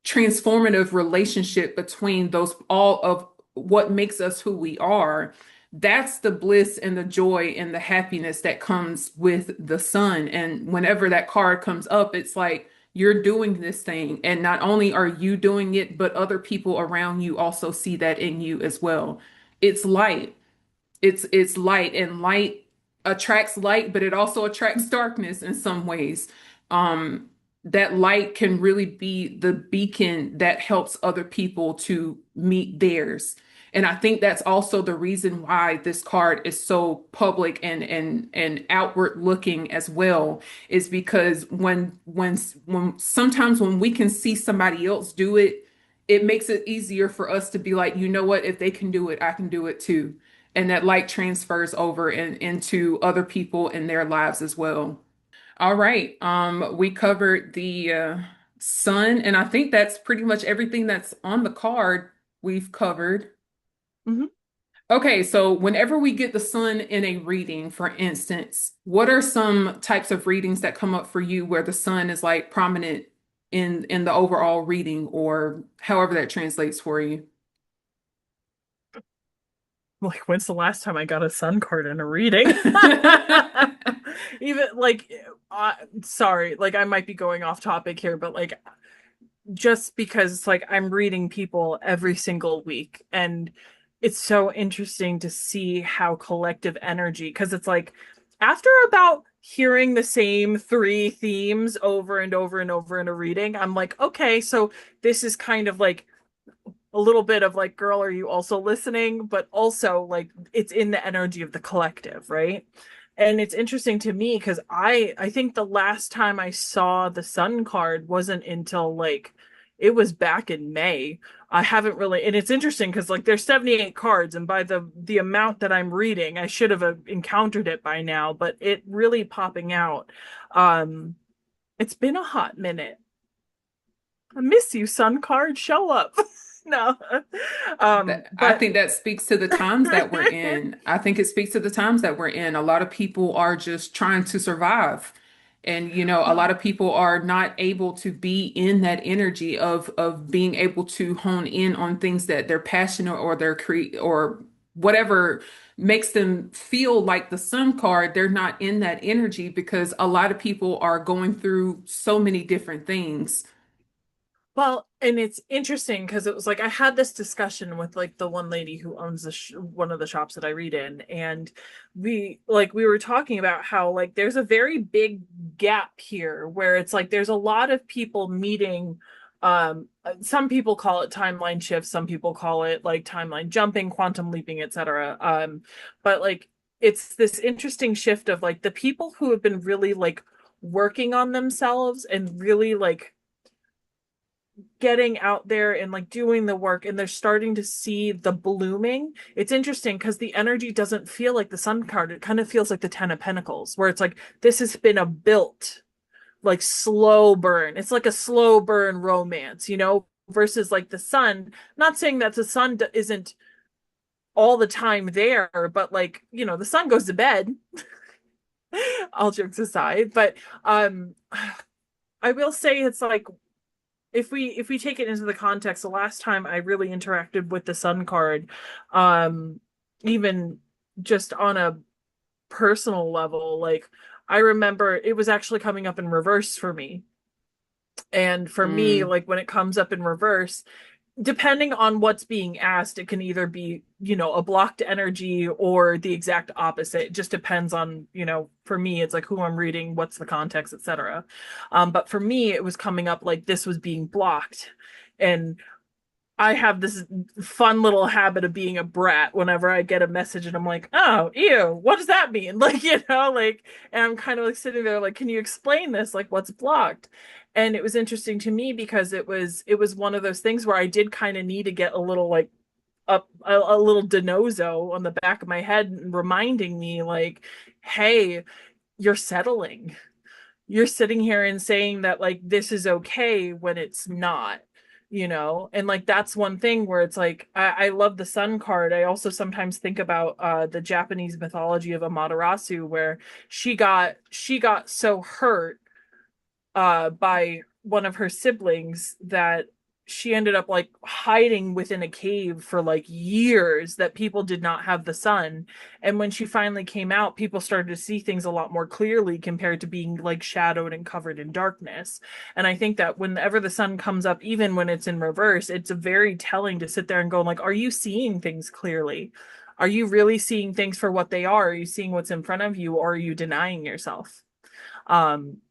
transformative relationship between those all of what makes us who we are. That's the bliss and the joy and the happiness that comes with the sun. And whenever that card comes up, it's like you're doing this thing. And not only are you doing it, but other people around you also see that in you as well. It's light. It's light, and light attracts light, but it also attracts darkness in some ways. That light can really be the beacon that helps other people to meet theirs. And I think that's also the reason why this card is so public and outward looking as well, is because when sometimes when we can see somebody else do it, it makes it easier for us to be like, you know what, if they can do it, I can do it too. And that light transfers over into other people in their lives as well. All right. We covered the sun, and I think that's pretty much everything that's on the card we've covered. Mhm. Okay, so whenever we get the sun in a reading, for instance, what are some types of readings that come up for you where the sun is like prominent in the overall reading, or however that translates for you? Like, when's the last time I got a sun card in a reading? Even like, sorry, like I might be going off topic here, but like, just because like I'm reading people every single week, and it's so interesting to see how collective energy, because it's like after about hearing the same three themes over and over and over in a reading, I'm like, okay, so this is kind of like a little bit of like, girl, are you also listening? But also like it's in the energy of the collective, right? And it's interesting to me because I think the last time I saw the sun card wasn't until like it was back in May. I haven't really, and it's interesting because like there's 78 cards, and by the amount that I'm reading, I should have encountered it by now, but it really popping out. Um, it's been a hot minute. I miss you, sun card. Show up. No. I But think that speaks to the times that we're in. I think it speaks to the times that we're in. A lot of people are just trying to survive. And a lot of people are not able to be in that energy of being able to hone in on things that they're passionate or they're or whatever makes them feel like the sun card. They're not in that energy because a lot of people are going through so many different things. well, and it's interesting because it was like I had this discussion with like the one lady who owns one of the shops that I read in, and we were talking about how like there's a very big gap here where it's like there's a lot of people meeting. Some people call it timeline shifts, some people call it like timeline jumping, quantum leaping, etc. But like it's this interesting shift of like the people who have been really like working on themselves and really like getting out there and like doing the work, and they're starting to see the blooming. It's interesting because the energy doesn't feel like the sun card. It kind of feels like the 10 of Pentacles, where it's like this has been a built like slow burn. It's like a slow burn romance, versus like the sun. Not saying that the sun isn't all the time there, but like, the sun goes to bed, all jokes aside. But I will say it's like if we take it into the context, the last time I really interacted with the sun card, um, even just on a personal level, like I remember it was actually coming up in reverse for me. And for me, Mm. like when it comes up in reverse, depending on what's being asked, it can either be, a blocked energy or the exact opposite. It just depends on, for me, it's like who I'm reading, what's the context, etc. But for me, it was coming up like this was being blocked. And I have this fun little habit of being a brat whenever I get a message and I'm like, oh, ew, what does that mean? Like, like, and I'm kind of like sitting there like, can you explain this? Like, what's blocked? And it was interesting to me because it was one of those things where I did kind of need to get a little like up a little denozo on the back of my head reminding me like, hey, you're settling. You're sitting here and saying that like this is okay when it's not. And like that's one thing where it's like I love the sun card. I also sometimes think about the Japanese mythology of Amaterasu, where she got so hurt by one of her siblings that she ended up like hiding within a cave for like years, that people did not have the sun. And when she finally came out, people started to see things a lot more clearly compared to being like shadowed and covered in darkness. And I think that whenever the sun comes up, even when it's in reverse, it's very telling to sit there and go like, are you seeing things clearly? Are you really seeing things for what they are? Are you seeing what's in front of you, or are you denying yourself?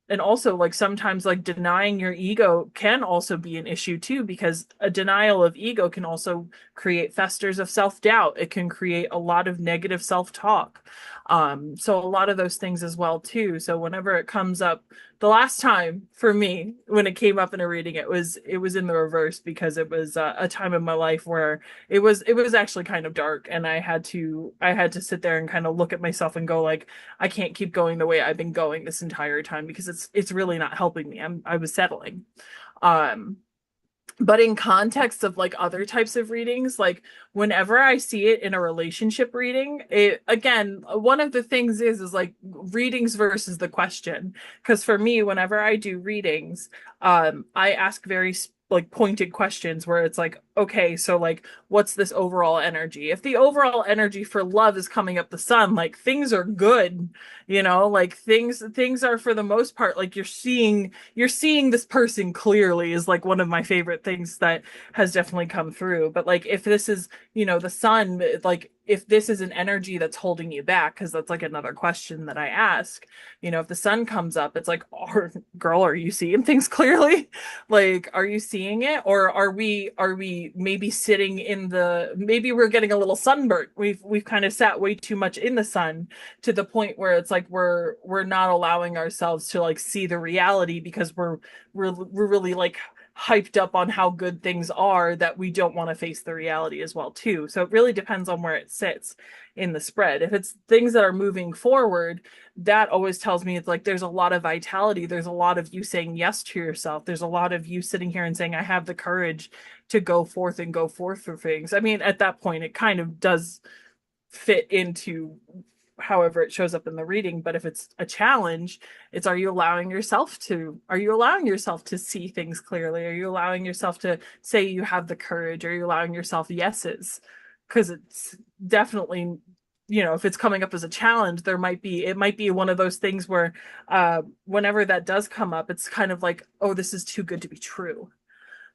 And also like sometimes like denying your ego can also be an issue too, because a denial of ego can also create festers of self-doubt. It can create a lot of negative self-talk. So a lot of those things as well too. So whenever it comes up, the last time for me when it came up in a reading, it was in the reverse, because it was a time in my life where it was actually kind of dark, and I had to sit there and kind of look at myself and go like, I can't keep going the way I've been going this entire time, because it's really not helping me. I was settling. Um, but in context of like other types of readings, like whenever I see it in a relationship reading, it again, one of the things is like readings versus the question. Because for me, whenever I do readings, I ask very like pointed questions where it's like, okay, so like what's this overall energy? If the overall energy for love is coming up the sun, like things are good, like things are for the most part, like you're seeing this person clearly, is like one of my favorite things that has definitely come through. But like if this is, the sun, like if this is an energy that's holding you back, because that's like another question that I ask, if the sun comes up, it's like, girl, are you seeing things clearly? Like, are you seeing it? Or are we maybe sitting in maybe we're getting a little sunburnt. We've kind of sat way too much in the sun, to the point where it's like we're not allowing ourselves to like see the reality, because we're really like hyped up on how good things are, that we don't want to face the reality as well too. So it really depends on where it sits in the spread. If it's things that are moving forward, that always tells me it's like there's a lot of vitality, there's a lot of you saying yes to yourself, there's a lot of you sitting here and saying, I have the courage to go forth for things. I mean, at that point it kind of does fit into however it shows up in the reading. But if it's a challenge, it's, are you allowing yourself to see things clearly? Are you allowing yourself to say you have the courage? Are you allowing yourself yeses? Because it's definitely, if it's coming up as a challenge, it might be one of those things where whenever that does come up, it's kind of like, oh, this is too good to be true,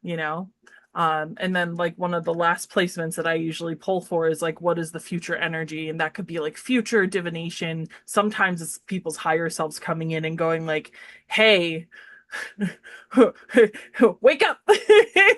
you know? And then like one of the last placements that I usually pull for is like, what is the future energy? And that could be like future divination. Sometimes it's people's higher selves coming in and going like, hey, wake up.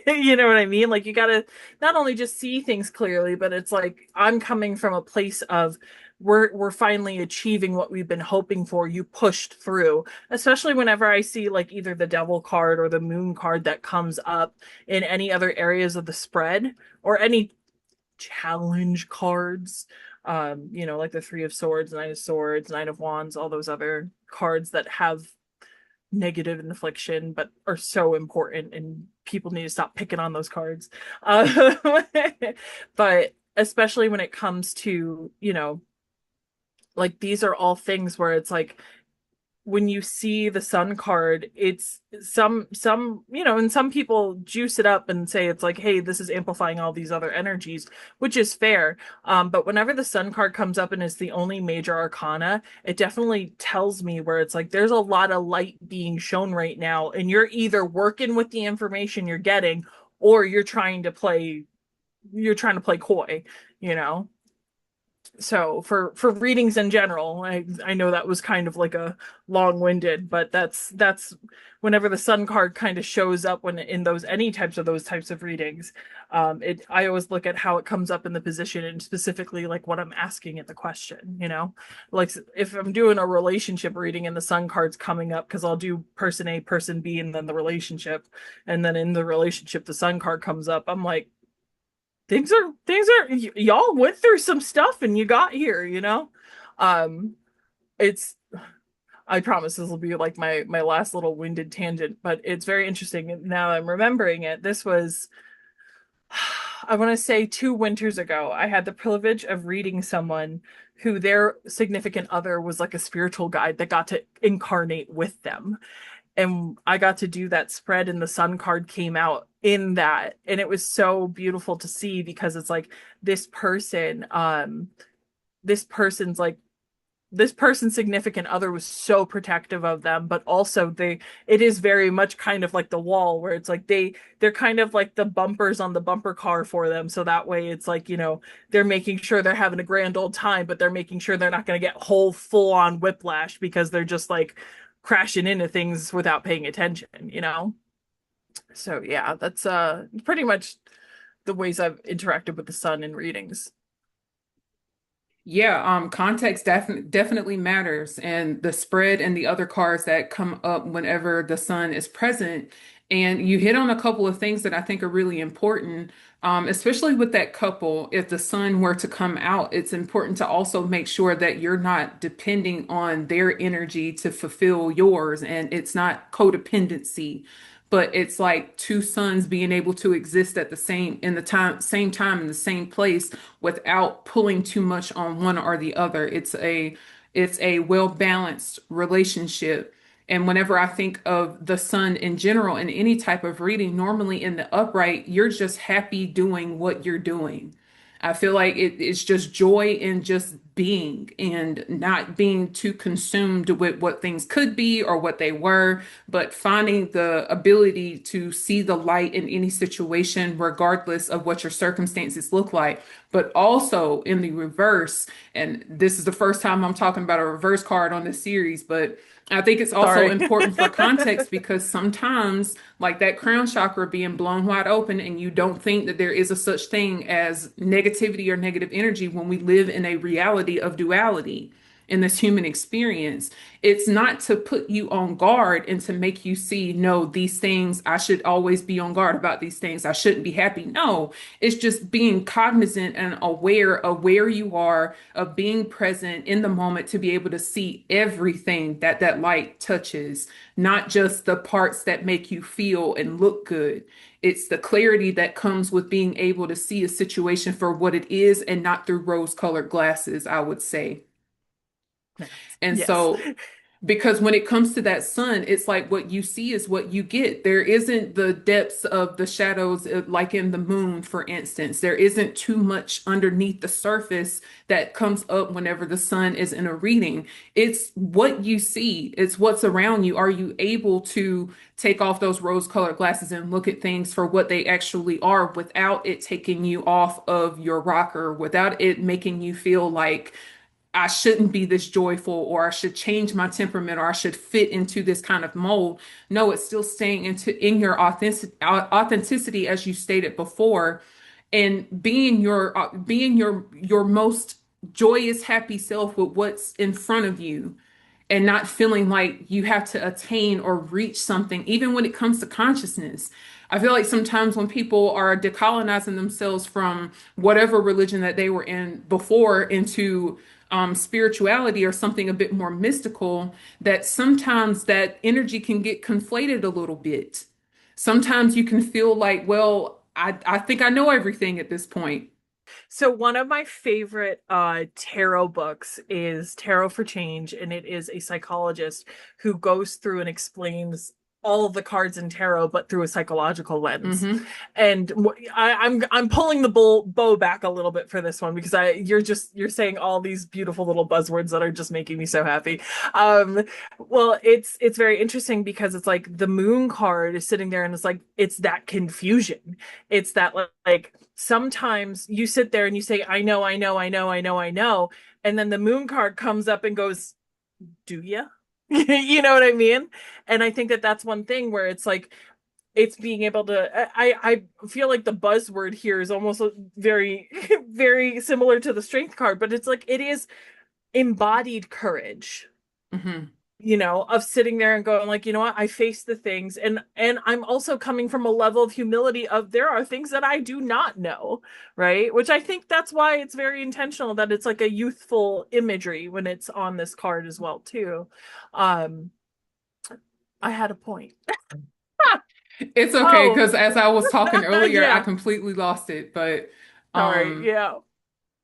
You know what I mean? Like you gotta not only just see things clearly, but it's like I'm coming from a place of we're finally achieving what we've been hoping for. You pushed through. Especially whenever I see like either the devil card or the moon card that comes up in any other areas of the spread, or any challenge cards. Like the Three of Swords, Nine of Swords, Nine of Wands, all those other cards that have negative infliction but are so important, and people need to stop picking on those cards. But especially when it comes to, like these are all things where it's like when you see the sun card, it's and some people juice it up and say it's like, hey, this is amplifying all these other energies, which is fair. But whenever the sun card comes up and is the only major arcana, it definitely tells me where it's like there's a lot of light being shown right now, and you're either working with the information you're getting, or you're trying to play coy, you know? So for readings in general, I know that was kind of like a long-winded, but that's whenever the sun card kind of shows up when in those types of readings, I always look at how it comes up in the position, and specifically like what I'm asking in the question, like if I'm doing a relationship reading and the sun card's coming up, because I'll do person A, person B, and then the relationship, and then in the relationship the sun card comes up, I'm like, y'all went through some stuff and you got here. um it's I promise this will be like my last little winded tangent, but it's very interesting now I'm remembering it. This was I want to say 2 winters ago. I had the privilege of reading someone who their significant other was like a spiritual guide that got to incarnate with them. And I got to do that spread, and the sun card came out in that. And it was so beautiful to see because it's like this person, this person's like this person's significant other was so protective of them, but also it is very much kind of like the wall where it's like they're kind of like the bumpers on the bumper car for them. So that way it's like, they're making sure they're having a grand old time, but they're making sure they're not going to get whole full on whiplash because they're just like crashing into things without paying attention. So yeah, that's pretty much the ways I've interacted with the sun in readings. Yeah, context definitely matters, and the spread and the other cards that come up whenever the sun is present. And you hit on a couple of things that I think are really important, especially with that couple. If the sun were to come out, it's important to also make sure that you're not depending on their energy to fulfill yours, and it's not codependency. But it's like two suns being able to exist at the same time in the same place without pulling too much on one or the other. It's a well balanced relationship. And whenever I think of the sun in general in any type of reading, normally in the upright, you're just happy doing what you're doing. I feel like it's just joy in just being and not being too consumed with what things could be or what they were, but finding the ability to see the light in any situation, regardless of what your circumstances look like. But also in the reverse, and this is the first time I'm talking about a reverse card on this series, but I think it's also Sorry. important for context because sometimes, like that crown chakra being blown wide open, and you don't think that there is a such thing as negativity or negative energy when we live in a reality of duality in this human experience. It's not to put you on guard and to make you see, no, these things, I should always be on guard about these things. I shouldn't be happy. No, it's just being cognizant and aware of where you are, of being present in the moment to be able to see everything that that light touches, not just the parts that make you feel and look good. It's the clarity that comes with being able to see a situation for what it is and not through rose-colored glasses, I would say. And Yes. so, because when it comes to that sun, it's like what you see is what you get. There isn't the depths of the shadows, like in the moon, for instance. There isn't too much underneath the surface that comes up whenever the sun is in a reading. It's what you see, it's what's around you. Are you able to take off those rose-colored glasses and look at things for what they actually are without it taking you off of your rocker, without it making you feel like, I shouldn't be this joyful, or I should change my temperament, or I should fit into this kind of mold. No, it's still staying in your authenticity, as you stated before, and being your most joyous, happy self with what's in front of you, and not feeling like you have to attain or reach something, even when it comes to consciousness. I feel like sometimes when people are decolonizing themselves from whatever religion that they were in before into spirituality or something a bit more mystical, that sometimes that energy can get conflated a little bit. Sometimes you can feel like, well, I think I know everything at this point. So one of my favorite tarot books is Tarot for Change, and it is a psychologist who goes through and explains all of the cards in tarot, but through a psychological lens. Hmm. And I'm pulling the bow back a little bit for this one because you're saying all these beautiful little buzzwords that are just making me so happy. Um, well, it's very interesting because it's like the moon card is sitting there and it's like it's that confusion. It's that like sometimes you sit there and you say, I know, I know, I know, I know, I know. And then the moon card comes up and goes, do ya? You know what I mean? And I think that that's one thing where it's like, it's being able to, I feel like the buzzword here is almost very, very similar to the strength card, but it's like, it is embodied courage. Hmm. of sitting there and going like, you know what, I face the things, and I'm also coming from a level of humility of there are things that I do not know, right? Which I think that's why it's very intentional that it's like a youthful imagery when it's on this card as well too. Um, I had a point. It's okay Oh, because as I was talking earlier, I yeah. completely lost it. But Sorry. um, Yeah.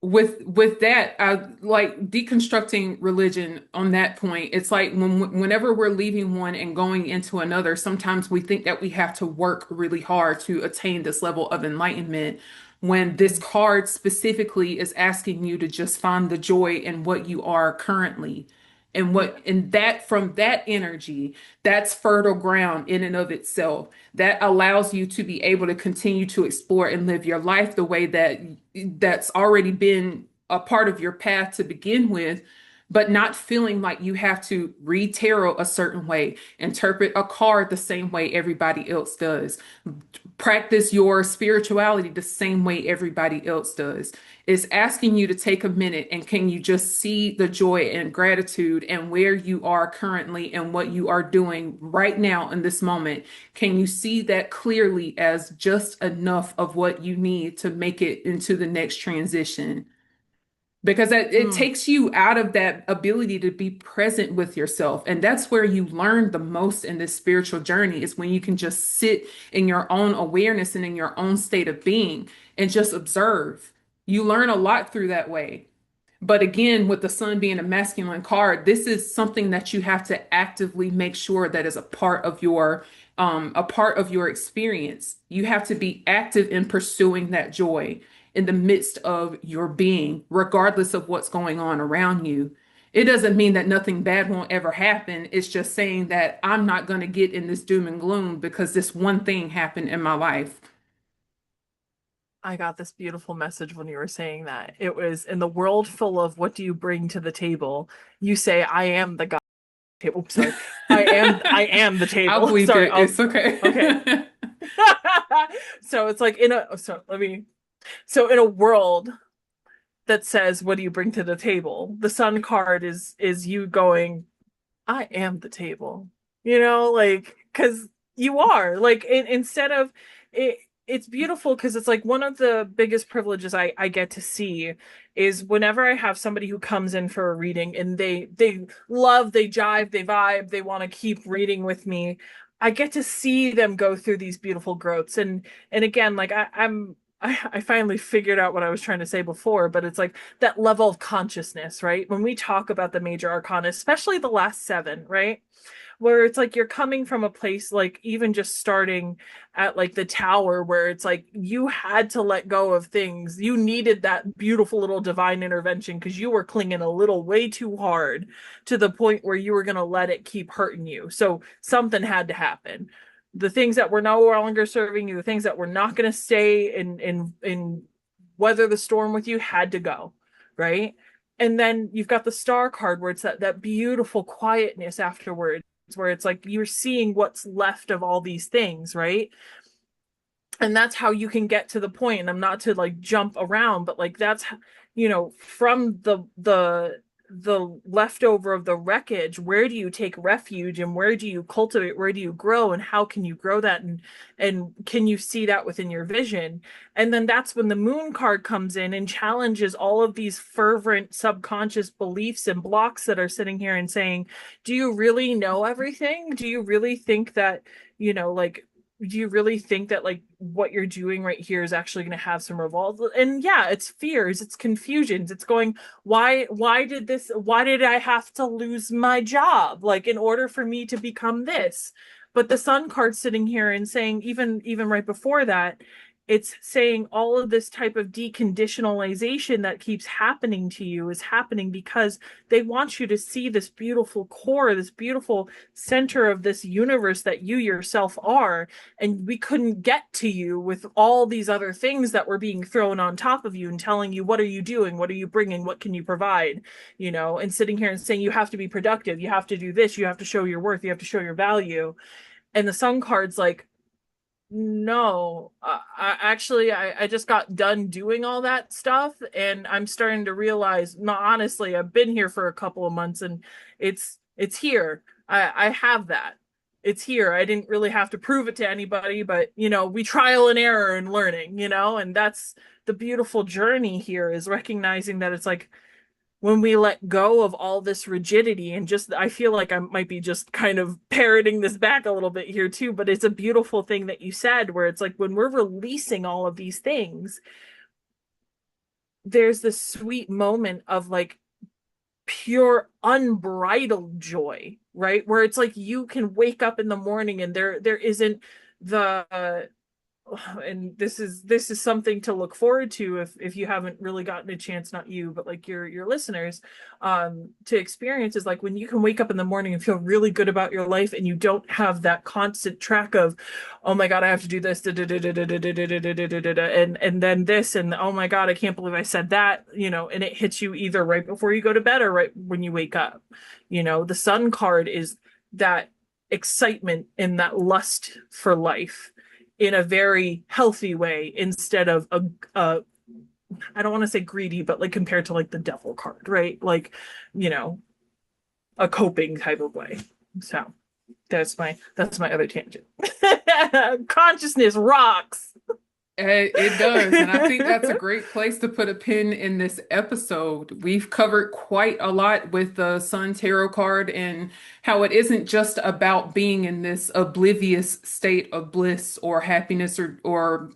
with that, I like deconstructing religion on that point. It's like whenever we're leaving one and going into another, sometimes we think that we have to work really hard to attain this level of enlightenment. When this Mm, card specifically is asking you to just find the joy in what you are currently. And yeah. what and that from that energy, that's fertile ground in and of itself. That allows you to be able to continue to explore and live your life the way that's already been a part of your path to begin with, but not feeling like you have to read tarot a certain way, interpret a card the same way everybody else does, practice your spirituality the same way everybody else does. It's asking you to take a minute and can you just see the joy and gratitude and where you are currently and what you are doing right now in this moment? Can you see that clearly as just enough of what you need to make it into the next transition? Because it Mm, takes you out of that ability to be present with yourself. And that's where you learn the most in this spiritual journey is when you can just sit in your own awareness and in your own state of being and just observe. You learn a lot through that way. But again, with the sun being a masculine card, this is something that you have to actively make sure that is a part of your experience. You have to be active in pursuing that joy in the midst of your being, regardless of what's going on around you. It doesn't mean that nothing bad won't ever happen. It's just saying that I'm not going to get in this doom and gloom because this one thing happened in my life. I got this beautiful message when you were saying that. It was in the world full of what do you bring to the table? You say, I am the God table. Oops, sorry. I am the I'll table. bleep Sorry. it. I'll It's okay. okay. So it's like so in a world that says, what do you bring to the table? The sun card is you going, I am the table. Like because you are like instead of it. It's beautiful because it's like one of the biggest privileges I get to see is whenever I have somebody who comes in for a reading and they love, they jive, they vibe, they want to keep reading with me. I get to see them go through these beautiful growths and again like I finally figured out what I was trying to say before, but it's like that level of consciousness, right? When we talk about the major arcana, especially the last seven, right? Where it's like you're coming from a place like even just starting at like the tower where it's like you had to let go of things. You needed that beautiful little divine intervention because you were clinging a little way too hard to the point where you were going to let it keep hurting you. So something had to happen. The things that were no longer serving you, the things that were not going to stay in weather the storm with you had to go, right? And then you've got the star card where it's that beautiful quietness afterwards where it's like you're seeing what's left of all these things, right? And that's how you can get to the point. And I'm not to like jump around, but like that's from the leftover of the wreckage, where do you take refuge and where do you cultivate, where do you grow and how can you grow that and can you see that within your vision? And then that's when the moon card comes in and challenges all of these fervent subconscious beliefs and blocks that are sitting here and saying, do you really know everything? Do you really think that, like do you really think that like what you're doing right here is actually going to have some revolve? And yeah, it's fears, it's confusions, it's going, why did I have to lose my job like in order for me to become this? But the sun card sitting here and saying even right before that, it's saying all of this type of deconditionalization that keeps happening to you is happening because they want you to see this beautiful core, this beautiful center of this universe that you yourself are, and we couldn't get to you with all these other things that were being thrown on top of you and telling you, what are you doing, what are you bringing, what can you provide, and sitting here and saying you have to be productive, you have to do this, you have to show your worth, you have to show your value. And the sun card's like, no, I just got done doing all that stuff, and I'm starting to realize, no, honestly, I've been here for a couple of months, and It's here. I have that. It's here. I didn't really have to prove it to anybody, but we trial and error and learning, and that's the beautiful journey here is recognizing that it's like when we let go of all this rigidity and just I feel like I might be just kind of parroting this back a little bit here too, but it's a beautiful thing that you said where it's like when we're releasing all of these things, there's this sweet moment of like pure unbridled joy, right? Where it's like you can wake up in the morning and there isn't the and this is something to look forward to if you haven't really gotten a chance, not you but like your listeners, to experience is like when you can wake up in the morning and feel really good about your life and you don't have that constant track of, oh my god, I have to do this, and then this, and oh my god, I can't believe I said that, and it hits you either right before you go to bed or right when you wake up. The sun card is that excitement and that lust for life in a very healthy way instead of a I don't want to say greedy, but like compared to like the devil card, right? Like, you know, a coping type of way. So that's my other tangent. Consciousness rocks. It does. And I think that's a great place to put a pin in this episode. We've covered quite a lot with the Sun Tarot card and how it isn't just about being in this oblivious state of bliss or happiness or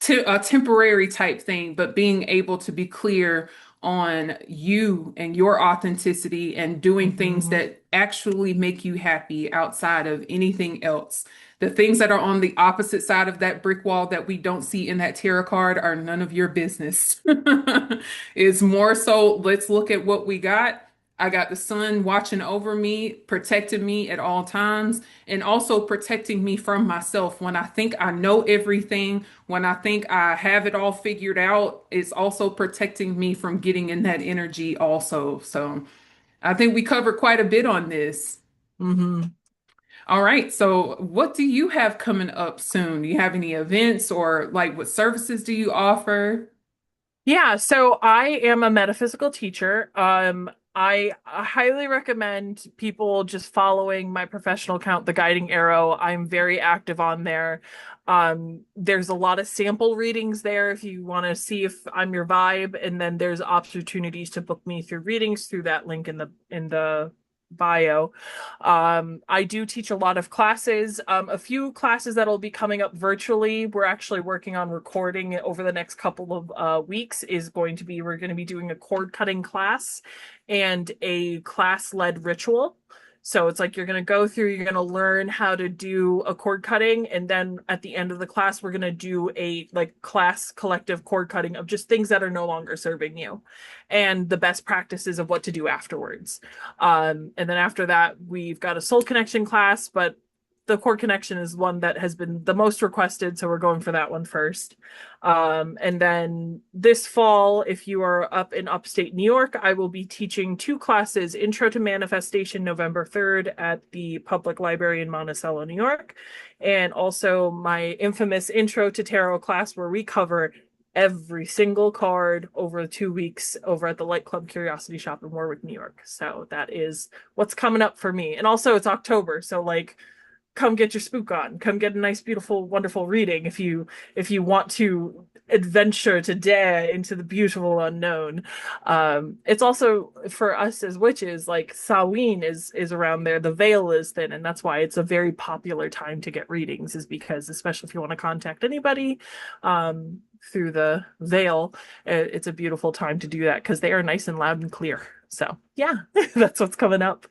a temporary type thing, but being able to be clear on you and your authenticity and doing things Mhm. that actually make you happy outside of anything else. The things that are on the opposite side of that brick wall that we don't see in that tarot card are none of your business. It's more so, let's look at what we got. I got the sun watching over me, protecting me at all times, and also protecting me from myself. When I think I know everything, when I think I have it all figured out, it's also protecting me from getting in that energy also. So I think we covered quite a bit on this. Mhm. All right. So what do you have coming up soon? Do you have any events or like what services do you offer? Yeah, so I am a metaphysical teacher. I highly recommend people just following my professional account, The Guiding Arrow. I'm very active on there. There's a lot of sample readings there if you want to see if I'm your vibe, and then there's opportunities to book me through readings through that link in the bio. I do teach a lot of classes. A few classes that'll be coming up virtually. We're actually working on recording it over the next couple of weeks. We're going to be doing a cord cutting class and a class led ritual. So it's like you're going to learn how to do a cord cutting. And then at the end of the class, we're going to do a like class collective cord cutting of just things that are no longer serving you and the best practices of what to do afterwards. And then after that, we've got a soul connection class, but the core connection is one that has been the most requested, so we're going for that one first. And then this fall, if you are up in upstate New York, I will be teaching two classes, Intro to Manifestation, November 3rd at the Public Library in Monticello, New York, and also my infamous Intro to Tarot class where we cover every single card over 2 weeks over at the Light Club Curiosity Shop in Warwick, New York. So that is what's coming up for me. And also it's October, so like come get your spook on. Come get a nice, beautiful, wonderful reading if you want to adventure to dare into the beautiful unknown. It's also for us as witches, like Samhain is around there. The veil is thin, and that's why it's a very popular time to get readings, is because especially if you want to contact anybody through the veil, it's a beautiful time to do that because they are nice and loud and clear. So yeah, that's what's coming up.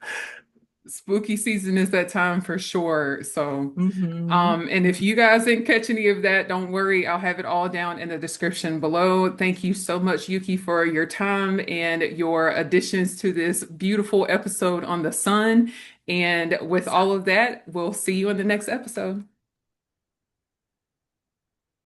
Spooky season is that time for sure. So, Hmm. and if you guys didn't catch any of that, don't worry. I'll have it all down in the description below. Thank you so much, Yuki, for your time and your additions to this beautiful episode on the sun. And with all of that, we'll see you in the next episode.